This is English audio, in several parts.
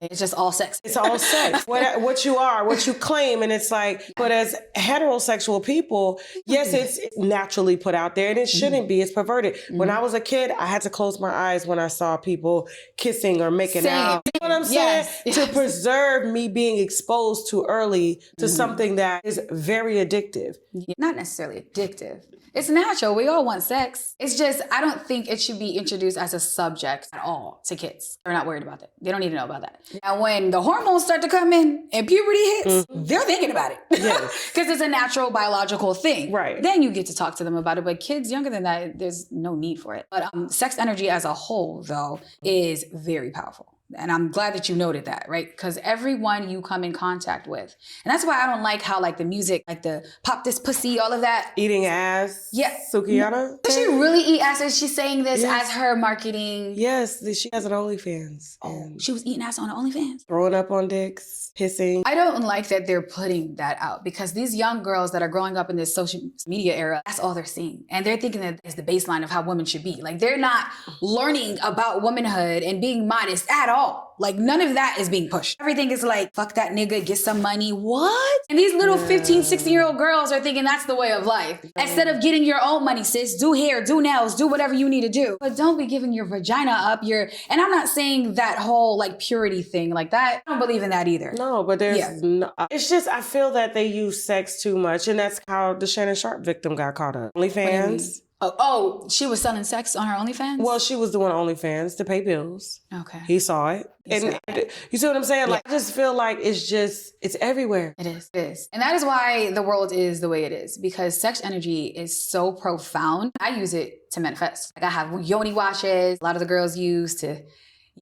It's just all sex. It's all sex. What you are, what you claim. And it's like, but as heterosexual people, yes, it's naturally put out there and it shouldn't be. It's perverted. When I was a kid, I had to close my eyes when I saw people kissing or making out. You know what I'm saying? Yes. To preserve me being exposed too early to something that is very addictive. Not necessarily addictive. It's natural. We all want sex. It's just, I don't think it should be introduced as a subject at all to kids. They're not worried about that. They don't need to know about that. Now, when the hormones start to come in and puberty hits, they're thinking about it. Yes. Because it's a natural biological thing. Right. Then you get to talk to them about it. But kids younger than that, there's no need for it. But sex energy as a whole, though, is very powerful. And I'm glad that you noted that, right? Because everyone you come in contact with. And that's why I don't like how like the music, like the pop this pussy, all of that. Eating ass. Yeah. Sukihana. Does she really eat ass? Is she saying this Yes. as her marketing? Yes, she has an OnlyFans. Oh, And she was eating ass on OnlyFans. throwing up on dicks, hissing. I don't like that they're putting that out because these young girls that are growing up in this social media era, that's all they're seeing. And they're thinking that is the baseline of how women should be. Like they're not learning about womanhood and being modest at all. Like none of that is being pushed. Everything is like, fuck that nigga, get some money. What? And these little 15, 16-year-old girls are thinking that's the way of life. Instead of getting your own money, sis, do hair, do nails, do whatever you need to do. But don't be giving your vagina up. And I'm not saying that whole like purity thing like that. I don't believe in that either. No, but there's it's just, I feel that they use sex too much. And that's how the Shannon Sharp victim got caught up. OnlyFans. Oh, she was selling sex on her OnlyFans? Well, she was doing OnlyFans to pay bills. Okay. He saw it. And you see what I'm saying? Like, I just feel like it's everywhere. It is. It is. And that is why the world is the way it is, because sex energy is so profound. I use it to manifest. Like I have yoni washes, a lot of the girls use to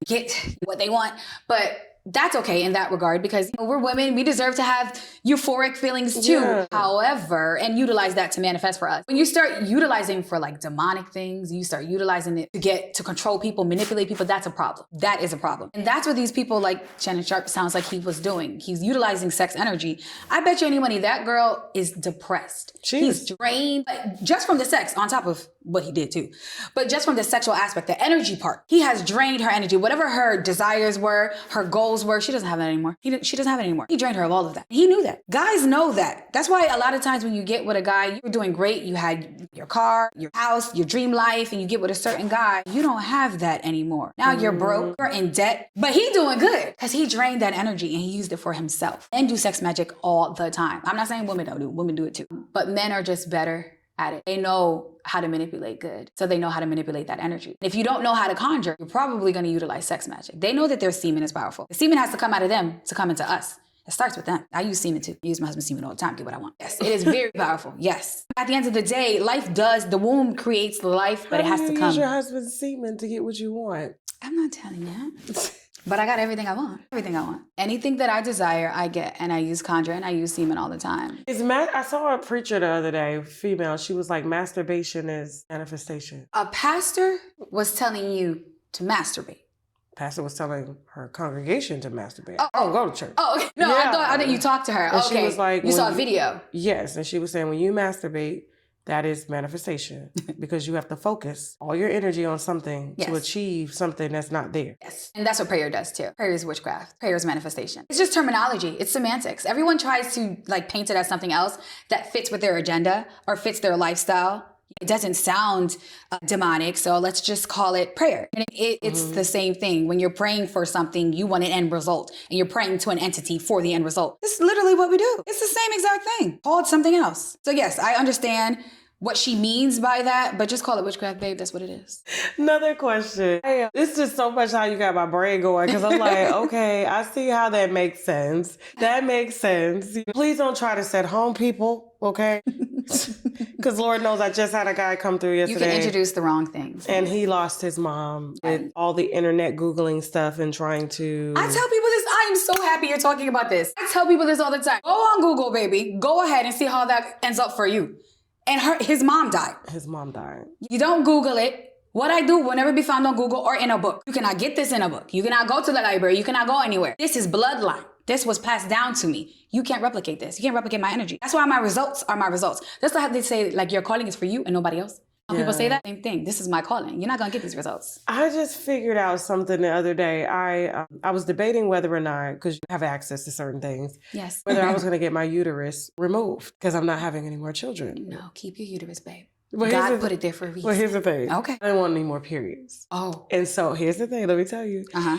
get what they want, but that's okay in that regard because we're women. We deserve to have euphoric feelings too. Yeah. However, and utilize that to manifest for us. When you start utilizing for like demonic things, you start utilizing it to control people, manipulate people, that's a problem. That is a problem. And that's what these people like Shannon Sharp sounds like he was doing. He's utilizing sex energy. I bet you any money that girl is depressed. He's drained just from the sex on top of what he did too. But just from the sexual aspect, the energy part, he has drained her energy. Whatever her desires were, her goals were, she doesn't have that anymore. She doesn't have it anymore. He drained her of all of that. He knew that. Guys know that. That's why a lot of times when you get with a guy, you were doing great. You had your car, your house, your dream life, and you get with a certain guy. You don't have that anymore. Now you're broke, you're in debt, but he doing good because he drained that energy and he used it for himself. Men do sex magic all the time. I'm not saying women don't do. Women do it too. But men are just better at it. They know how to manipulate good. So they know how to manipulate that energy. If you don't know how to conjure, you're probably going to utilize sex magic. They know that their semen is powerful. The semen has to come out of them to come into us. It starts with them. I use semen too. I use my husband's semen all the time, get what I want. Yes, it is very powerful. Yes. At the end of the day, the womb creates the life, but it has to come. Use your husband's semen to get what you want. I'm not telling you. But I got everything I want. Everything I want. Anything that I desire, I get. And I use conjure and I use semen all the time. I saw a preacher the other day, female. She was like, masturbation is manifestation. A pastor was telling you to masturbate. Pastor was telling her congregation to masturbate. I don't go to church. Oh, okay. No, Yeah. I thought you talked to her. And okay. she was like, you saw a video. Yes. And she was saying, when you masturbate, that is manifestation because you have to focus all your energy on something to achieve something that's not there. Yes. And that's what prayer does too. Prayer is witchcraft. Prayer is manifestation. It's just terminology. It's semantics. Everyone tries to like paint it as something else that fits with their agenda or fits their lifestyle. It doesn't sound demonic, so let's just call it prayer. And it's the same thing. When you're praying for something, you want an end result, and you're praying to an entity for the end result. This is literally what we do. It's the same exact thing. Call it something else. So yes, I understand what she means by that, but just call it witchcraft, babe. That's what it is. Another question. Hey, it's just so much how you got my brain going because I'm like, okay, I see how that makes sense. That makes sense. Please don't try to set home people, okay? Because Lord knows I just had a guy come through yesterday. You can introduce the wrong things. And he lost his mom with all the internet Googling stuff and trying to... I tell people this. I am so happy you're talking about this. I tell people this all the time. Go on Google, baby. Go ahead and see how that ends up for you. And his mom died. His mom died. You don't Google it. What I do will never be found on Google or in a book. You cannot get this in a book. You cannot go to the library. You cannot go anywhere. This is bloodline. This was passed down to me. You can't replicate this. You can't replicate my energy. That's why my results are my results. That's how they say, like, your calling is for you and nobody else. People say Yeah. that same thing. This is my calling. You're not gonna get these results. I just figured out something the other day. I was debating whether or not, because you have access to certain things, Yes. whether I was going to get my uterus removed because I'm not having any more children. No, keep your uterus, babe. But here's God the- put it there for a reason. Well, here's the thing. Okay. I didn't want any more periods. Oh. And so here's the thing. Let me tell you. Uh huh.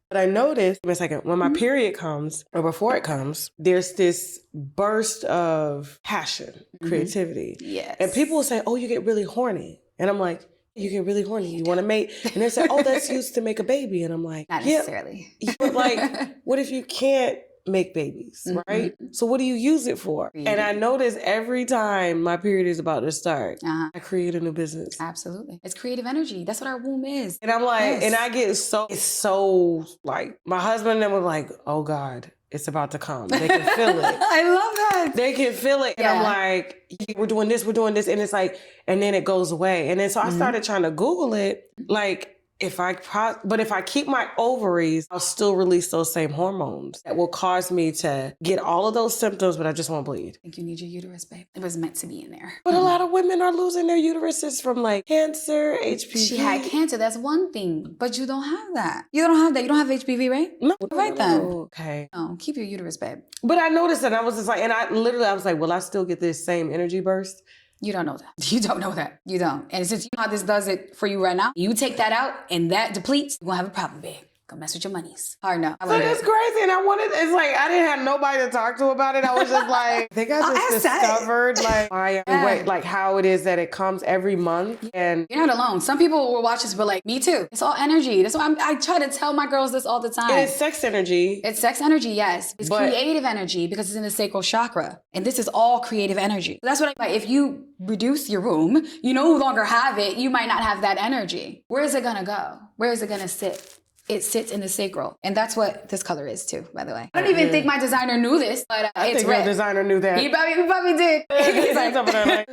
But I noticed, give me a second, when my period comes or before it comes, there's this burst of passion, creativity. Yes. And people will say, oh, you get really horny. And I'm like, you get really horny. You want to mate. And they say, oh, that's used to make a baby. And I'm like, Not yeah. necessarily. But like, what if you can't make babies, right? So what do you use it for? And I notice every time my period is about to start, Uh-huh. I create a new business. Absolutely. It's creative energy. That's what our womb is. And I'm like, Yes. and I get it's so like, my husband and them were like, oh God, it's about to come. They can feel it. I love that. They can feel it. And I'm Yeah. like, yeah, we're doing this. And it's like, and then it goes away. And then so I started trying to Google it. Like, if I keep my ovaries, I'll still release those same hormones that will cause me to get all of those symptoms, but I just won't bleed. I think you need your uterus, babe. It was meant to be in there. But a lot of women are losing their uteruses from like cancer, HPV. She had cancer. That's one thing, but you don't have that. You don't have that. You don't have HPV, right? No, Right then. Okay. No, keep your uterus, babe. But I noticed that I was just like, and I was like, will I still get this same energy burst? You don't know that. You don't know that. You don't. And since you know how this does it for you right now, you take that out and that depletes, you're gonna have a problem, babe. Go mess with your monies. Hard no. So that's crazy. And it's like, I didn't have nobody to talk to about it. I was just like, I think I just discovered like why like how it is that it comes every month. And you're not alone. Some people will watch this but like, me too. It's all energy. That's why I try to tell my girls this all the time. it's sex energy. It's sex energy, yes. It's creative energy because it's in the sacral chakra. And this is all creative energy. That's what if you reduce your womb, you no longer have it, you might not have that energy. Where is it gonna go? Where is it gonna sit? It sits in the sacral. And that's what this color is too, by the way. I don't even think my designer knew this, but I it's think red. your designer knew that. He probably did. He's like,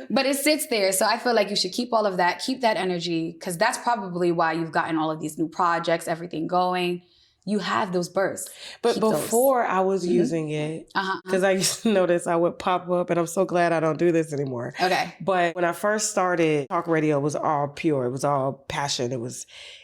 But it sits there. So I feel like you should keep all of that, keep that energy, because that's probably why you've gotten all of these new projects, everything going. You have those bursts. But Keep those. before I was using it, because I used to notice I would pop up, and I'm so glad I don't do this anymore. Okay. But when I first started, talk radio was all pure. It was all passion.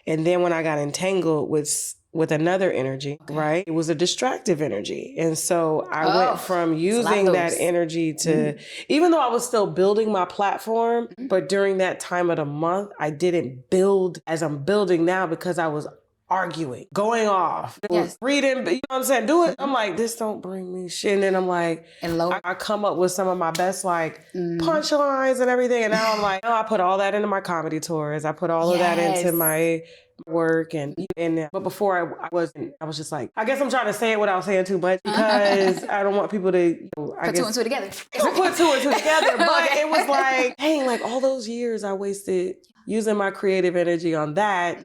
And then when I got entangled with another energy, right? It was a distractive energy. And so I went from using that energy to, even though I was still building my platform, but during that time of the month, I didn't build as I'm building now because I was arguing, going off, reading, you know what I'm saying? Do it. I'm like, this don't bring me shit. And then I'm like, I come up with some of my best like punchlines and everything. And now I'm like, I put all that into my comedy tours. I put all of that into my work but before I was just like, I guess I'm trying to say it without saying too much because I don't want people to Put two and two together. Put two and two together. But it was like, dang, like all those years I wasted using my creative energy on that.